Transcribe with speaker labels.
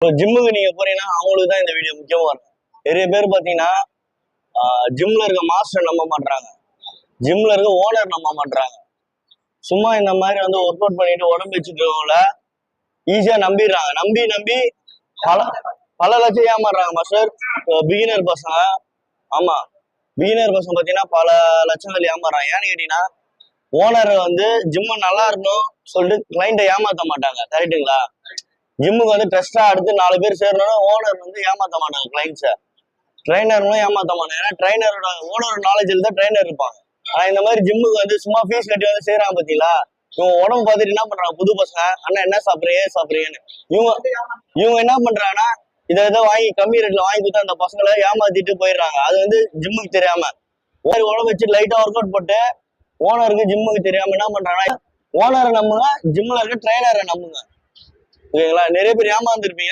Speaker 1: இப்போ ஜிம்முக்கு நீங்க போறீங்கன்னா அவங்களுக்கு தான் இந்த வீடியோ முக்கியமா இருக்கும். நிறைய பேர் பாத்தீங்கன்னா ஜிம்ல இருக்க மாஸ்டர் நம்ப மாட்டாங்க, ஜிம்ல இருக்க ஓனர் நம்ப மாட்டாங்க. சும்மா இந்த மாதிரி ஒர்க் அவுட் பண்ணிட்டு உடம்பு வச்சுக்கிறவங்கள ஈஸியா நம்பிடுறாங்க. நம்பி நம்பி பல பல லட்சம் ஏமாறுறாங்க மாஸ்டர். பிகினர் பசங்க, ஆமா பிகினர் பசங்க பாத்தீங்கன்னா பல லட்சங்கள் ஏமாறுறாங்க. ஏன்னு கேட்டீங்கன்னா ஓனர் ஜிம்மு நல்லா இருக்கணும் சொல்லிட்டு கிளைண்ட்டை ஏமாத்த மாட்டாங்க. கரெக்டுங்களா? ஜிம்முக்கு ட்ரஸ்டா அடுத்து 4 பேர் சேரணும். ஓனர் ஏமாத்த மாட்டாங்க கிளைண்ட்ஸை, ட்ரைனர்களும் ஏமாத்த மாட்டாங்க. ஏன்னா ட்ரைனரோட ஓனரோட நாலேஜில் தான் ட்ரைனர் இருப்பாங்க. ஆனா இந்த மாதிரி ஜிம்முக்கு சும்மா ஃபீஸ் கட்டி செய்யறாங்க பாத்தீங்களா, இவங்க உடம்பு பார்த்துட்டு என்ன பண்றாங்க புது பசங்க, அண்ணா என்ன சாப்பிட்றீங்க சாப்பிட்றீங்கன்னு இவங்க என்ன பண்றாங்கன்னா இதை வாங்கி கம்மி ரேட்ல வாங்கி கொடுத்தா அந்த பசங்களை ஏமாத்திட்டு போயிடுறாங்க. அது ஜிம்முக்கு தெரியாம உடம்பு வச்சு லைட்டா ஒர்க் அவுட் போட்டு ஓனருக்கு ஜிம்முக்கு தெரியாம என்ன பண்றாங்கன்னா ஓனரை நம்புங்க, ஜிம்ல இருக்க ட்ரைனரை நம்புங்க. ஓகேங்களா? நிறைய பேர் ஏமாந்துருப்பீங்க.